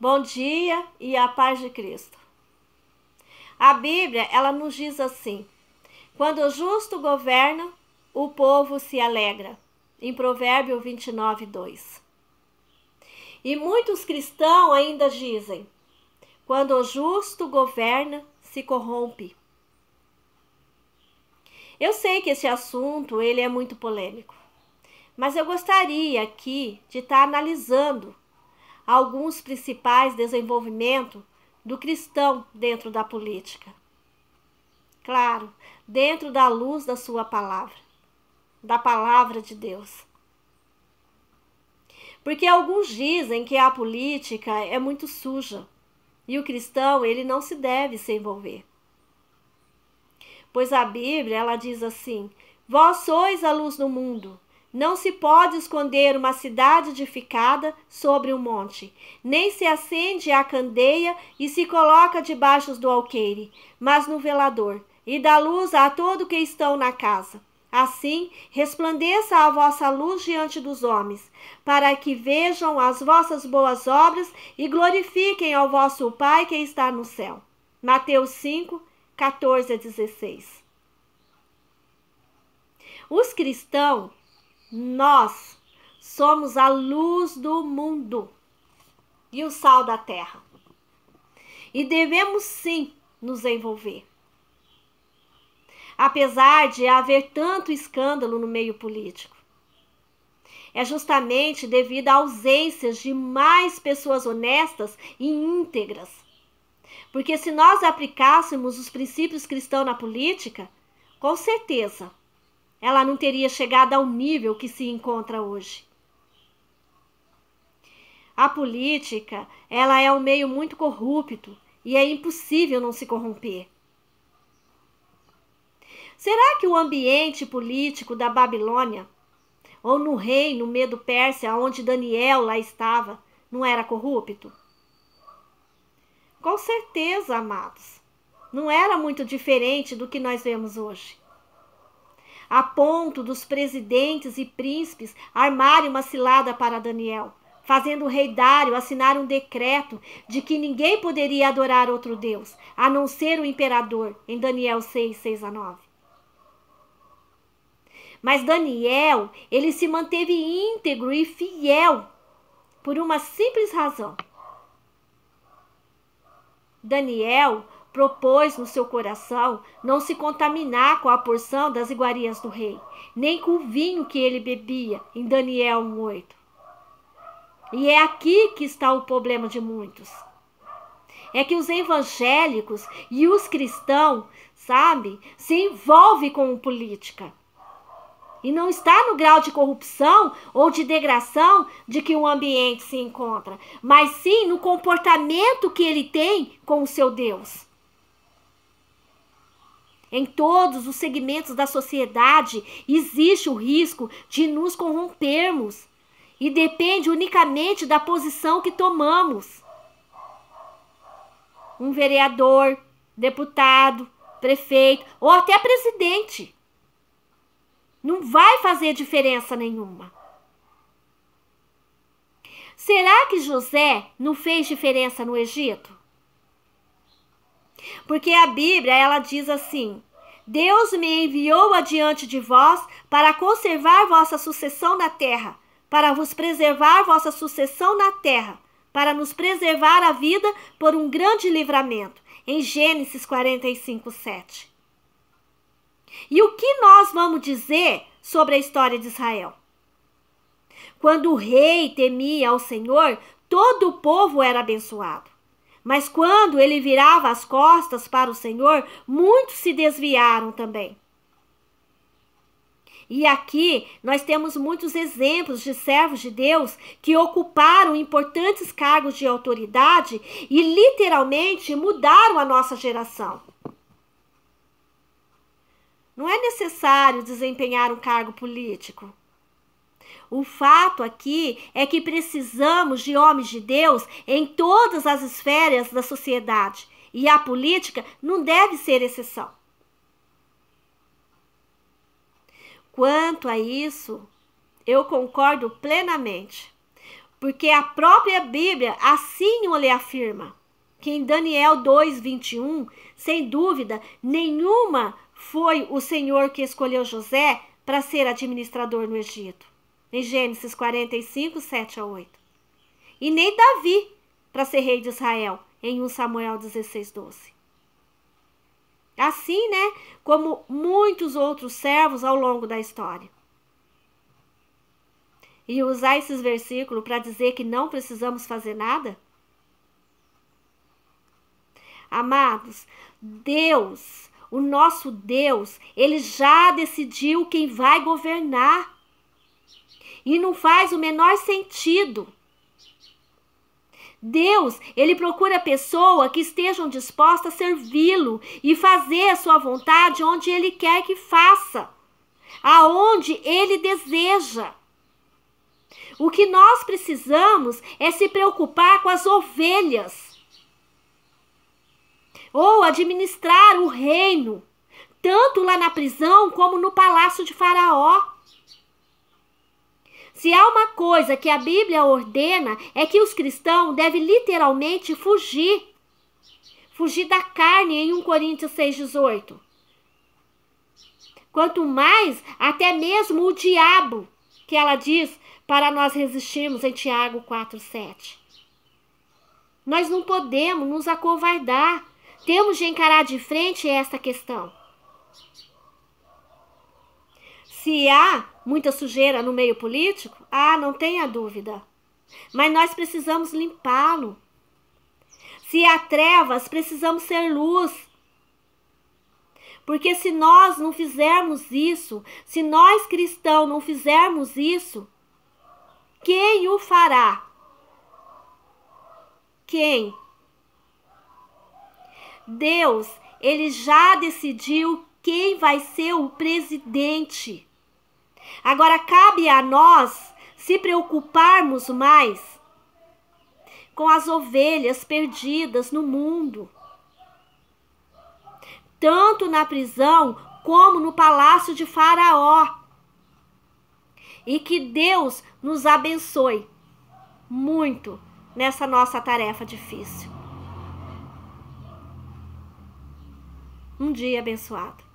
Bom dia e a paz de Cristo. A Bíblia, ela nos diz assim: quando o justo governa, o povo se alegra. Em Provérbio 29:2. E muitos cristãos ainda dizem: quando o justo governa, se corrompe. Eu sei que esse assunto ele é muito polêmico, mas eu gostaria aqui de estar analisando alguns principais desenvolvimentos do cristão dentro da política. Claro, dentro da luz da sua palavra, da palavra de Deus. Porque alguns dizem que a política é muito suja e o cristão ele não se deve se envolver. Pois a Bíblia ela diz assim: vós sois a luz do mundo. Não se pode esconder uma cidade edificada sobre um monte, nem se acende a candeia e se coloca debaixo do alqueire, mas no velador, e dá luz a todo que estão na casa. Assim, resplandeça a vossa luz diante dos homens, para que vejam as vossas boas obras e glorifiquem ao vosso Pai que está no céu. Mateus 5, 14-16. Os cristãos, nós somos a luz do mundo e o sal da terra. E devemos sim nos envolver. Apesar de haver tanto escândalo no meio político. É justamente devido à ausência de mais pessoas honestas e íntegras. Porque se nós aplicássemos os princípios cristãos na política, com certeza, ela não teria chegado ao nível que se encontra hoje. A política, ela é um meio muito corrupto e é impossível não se corromper. Será que o ambiente político da Babilônia, ou no reino Medo-Pérsia, onde Daniel lá estava, não era corrupto? Com certeza, amados. Não era muito diferente do que nós vemos hoje. A ponto dos presidentes e príncipes armarem uma cilada para Daniel, fazendo o rei Dário assinar um decreto de que ninguém poderia adorar outro Deus, a não ser o imperador, em Daniel 6, 6-9. Mas Daniel, ele se manteve íntegro e fiel por uma simples razão. Daniel propôs no seu coração não se contaminar com a porção das iguarias do rei, nem com o vinho que ele bebia, em Daniel 1:8. E é aqui que está o problema de muitos. É que os evangélicos e os cristãos, sabe, se envolvem com política. E não está no grau de corrupção ou de degradação de que o ambiente se encontra, mas sim no comportamento que ele tem com o seu Deus. Em todos os segmentos da sociedade existe o risco de nos corrompermos e depende unicamente da posição que tomamos. Um vereador, deputado, prefeito ou até presidente. Não vai fazer diferença nenhuma. Será que José não fez diferença no Egito? Porque a Bíblia, ela diz assim: Deus me enviou adiante de vós para conservar vossa sucessão na terra, para vos preservar vossa sucessão na terra, para nos preservar a vida por um grande livramento. Em Gênesis 45:7. E o que nós vamos dizer sobre a história de Israel? Quando o rei temia ao Senhor, todo o povo era abençoado. Mas quando ele virava as costas para o Senhor, muitos se desviaram também. E aqui nós temos muitos exemplos de servos de Deus que ocuparam importantes cargos de autoridade e literalmente mudaram a nossa geração. Não é necessário desempenhar um cargo político. O fato aqui é que precisamos de homens de Deus em todas as esferas da sociedade. E a política não deve ser exceção. Quanto a isso, eu concordo plenamente. porque a própria Bíblia assim o lhe afirma, que em Daniel 2:21, sem dúvida nenhuma, foi o Senhor que escolheu José para ser administrador no Egito, em Gênesis 45, 7-8. E nem Davi para ser rei de Israel, em 1 Samuel 16:12. Assim, né, como muitos outros servos ao longo da história. E usar esses versículos para dizer que não precisamos fazer nada? Amados, Deus, o nosso Deus, ele já decidiu quem vai governar. E não faz o menor sentido. Deus, ele procura pessoas que estejam dispostas a servi-lo e fazer a sua vontade onde ele quer que faça, aonde ele deseja. O que nós precisamos é se preocupar com as ovelhas, ou administrar o reino, tanto lá na prisão como no palácio de Faraó. Se há uma coisa que a Bíblia ordena, é que os cristãos devem literalmente fugir da carne, em 1 Coríntios 6:18. Quanto mais, até mesmo o diabo, que ela diz para nós resistirmos, em Tiago 4:7. Nós não podemos nos acovardar, temos de encarar de frente esta questão. Se há muita sujeira no meio político, não tenha dúvida. Mas nós precisamos limpá-lo. Se há trevas, precisamos ser luz. Porque se nós não fizermos isso, se nós cristãos não fizermos isso, quem o fará? Quem? Deus, ele já decidiu quem vai ser o presidente. Agora, cabe a nós se preocuparmos mais com as ovelhas perdidas no mundo, tanto na prisão como no palácio de Faraó. E que Deus nos abençoe muito nessa nossa tarefa difícil. Um dia abençoado.